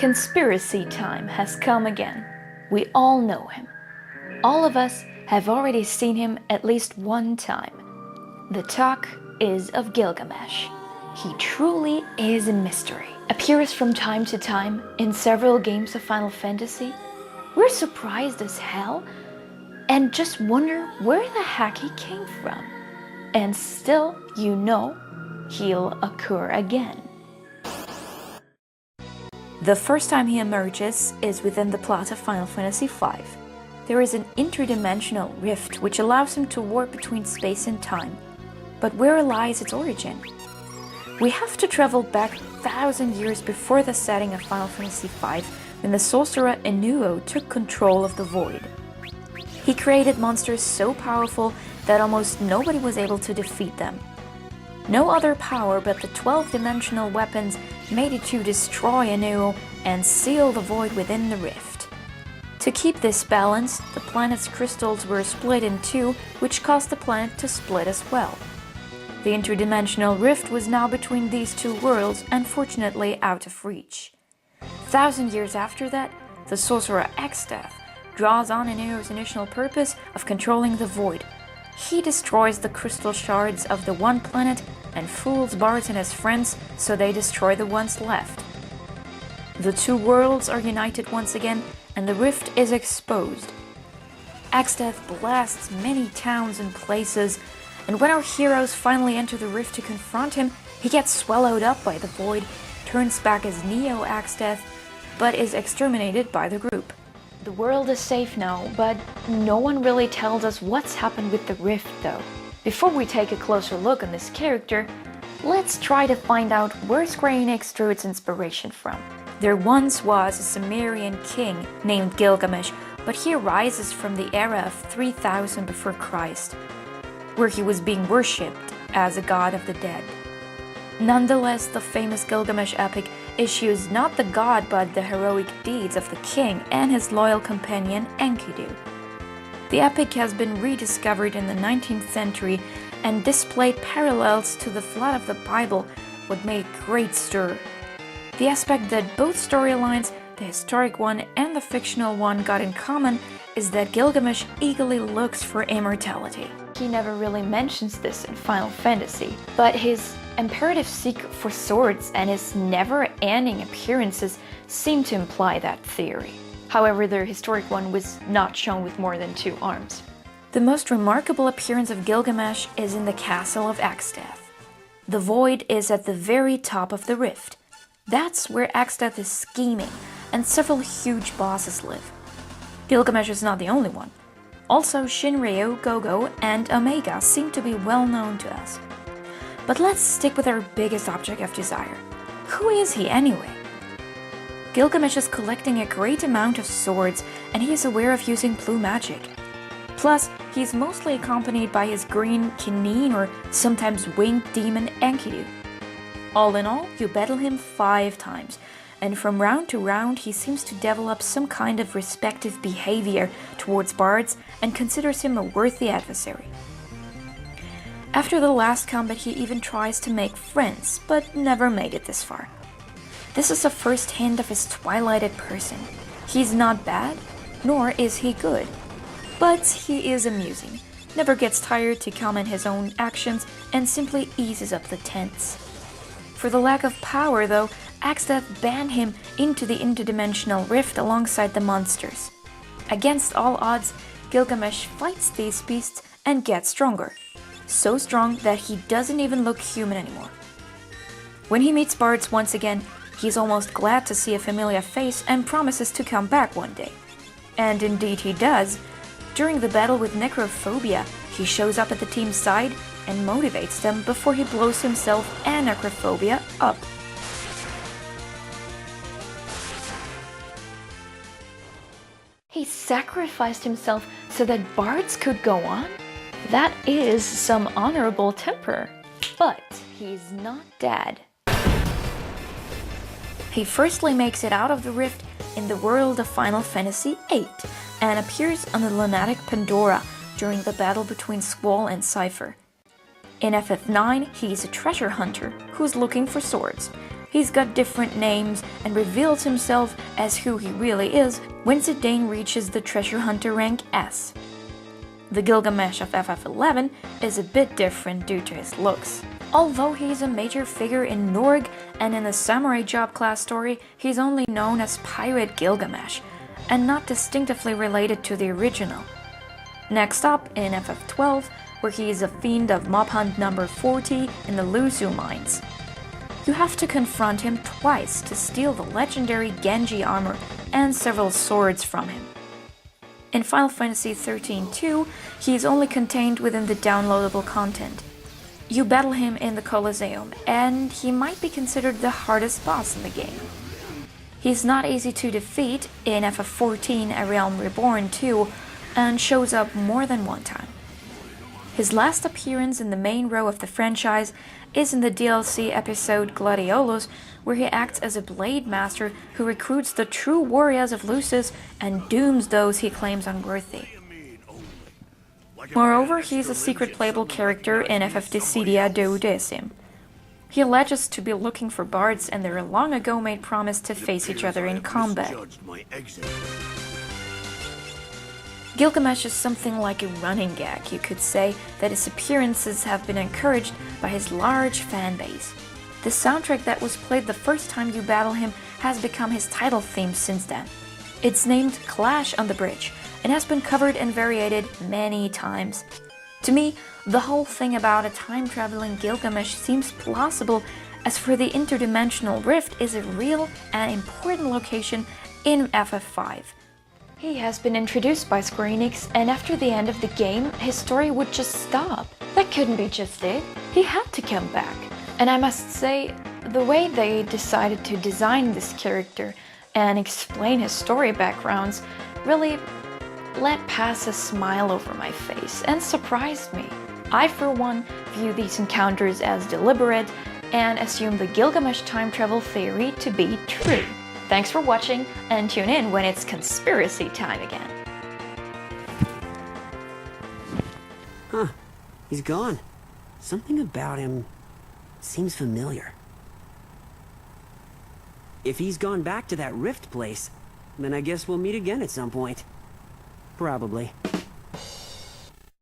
Conspiracy time has come again. We all know him. All of us have already seen him at least one time. The talk is of Gilgamesh. He truly is a mystery. Appears from time to time in several games of Final Fantasy. We're surprised as hell and just wonder where the heck he came from. And still, you know, he'll occur again. The first time he emerges is within the plot of Final Fantasy V. There is an interdimensional rift which allows him to warp between space and time. But where lies its origin? We have to travel back 1,000 years before the setting of Final Fantasy V, when the sorcerer Enuo took control of the Void. He created monsters so powerful that almost nobody was able to defeat them. No other power but the 12-dimensional weapons made it to destroy Enuo and seal the Void within the rift. To keep this balance, the planet's crystals were split in two, which caused the planet to split as well. The interdimensional rift was now between these two worlds and fortunately out of reach. 1,000 years after that, the sorcerer Exdeath draws on Enuo's initial purpose of controlling the Void. He destroys the crystal shards of the one planet and fools Bards and his friends so they destroy the ones left. The two worlds are united once again and the rift is exposed. Exdeath blasts many towns and places, and when our heroes finally enter the rift to confront him, he gets swallowed up by the Void, turns back as Neo Exdeath, but is exterminated by the group. The world is safe now, but no one really tells us what's happened with the rift though. Before we take a closer look on this character, let's try to find out where Square Enix drew its inspiration from. There once was a Sumerian king named Gilgamesh, but he arises from the era of 3000 before Christ, where he was being worshipped as a god of the dead. Nonetheless, the famous Gilgamesh epic issues not the god but the heroic deeds of the king and his loyal companion Enkidu. The epic has been rediscovered in the 19th century and displayed parallels to the flood of the Bible, what made great stir. The aspect that both storylines, the historic one and the fictional one, got in common is that Gilgamesh eagerly looks for immortality. He never really mentions this in Final Fantasy, but his imperative seek for swords and his never-ending appearances seem to imply that theory. However, the historic one was not shown with more than 2 arms. The most remarkable appearance of Gilgamesh is in the castle of Exdeath. The Void is at the very top of the rift. That's where Exdeath is scheming, and several huge bosses live. Gilgamesh is not the only one. Also, Shinryu, Gogo, and Omega seem to be well known to us. But let's stick with our biggest object of desire. Who is he anyway? Gilgamesh is collecting a great amount of swords, and he is aware of using blue magic. Plus, he's mostly accompanied by his green Kineen or sometimes winged demon Enkidu. All in all, you battle him 5 times, and from round to round he seems to develop some kind of respective behavior towards Bards and considers him a worthy adversary. After the last combat he even tries to make friends, but never made it this far. This is the first hint of his twilighted person. He's not bad, nor is he good. But he is amusing, never gets tired to comment his own actions, and simply eases up the tense. For the lack of power though, Exdeath banned him into the interdimensional rift alongside the monsters. Against all odds, Gilgamesh fights these beasts and gets stronger. So strong that he doesn't even look human anymore. When he meets Bards once again, he's almost glad to see a familiar face and promises to come back one day. And indeed he does. During the battle with Necrophobia, he shows up at the team's side and motivates them before he blows himself and Necrophobia up. He sacrificed himself so that Bards could go on? That is some honorable temper. But he's not dead. He firstly makes it out of the rift in the world of Final Fantasy VIII and appears on the lunatic Pandora during the battle between Squall and Cypher. In FF9, he's a treasure hunter who's looking for swords, He's got different names and reveals himself as who he really is when Zidane reaches the treasure hunter rank S. The Gilgamesh of FF11 is a bit different due to his looks. Although he's a major figure in Norg and in the Samurai Job class story, he's only known as Pirate Gilgamesh, and not distinctively related to the original. Next up, in FF12, where he is a fiend of mob hunt number 40 in the Luzu mines. You have to confront him twice to steal the legendary Genji armor and several swords from him. In Final Fantasy XIII-2, he is only contained within the downloadable content. You battle him in the Colosseum, and he might be considered the hardest boss in the game. He's not easy to defeat in FF14 A Realm Reborn 2, and shows up more than one time. His last appearance in the main row of the franchise is in the DLC episode Gladiolus, where he acts as a blade master who recruits the true warriors of Lucis and dooms those he claims unworthy. Moreover, he is a secret playable character in FF Dissidia Duodecim. He alleges to be looking for bards and their long ago made promise to face each other in combat. Gilgamesh is something like a running gag, you could say, that his appearances have been encouraged by his large fan base. The soundtrack that was played the first time you battle him has become his title theme since then. It's named Clash on the Bridge, and has been covered and variated many times. To me, the whole thing about a time-traveling Gilgamesh seems plausible, as for the interdimensional rift is a real and important location in FF5. He has been introduced by Square Enix, and after the end of the game, his story would just stop. That couldn't be just it. He had to come back. And I must say, the way they decided to design this character and explain his story backgrounds really let pass a smile over my face and surprised me. I, for one, view these encounters as deliberate and assume the Gilgamesh time travel theory to be true. Thanks for watching, and tune in when it's conspiracy time again. Huh. He's gone. Something about him seems familiar. If he's gone back to that rift place, then I guess we'll meet again at some point. Probably.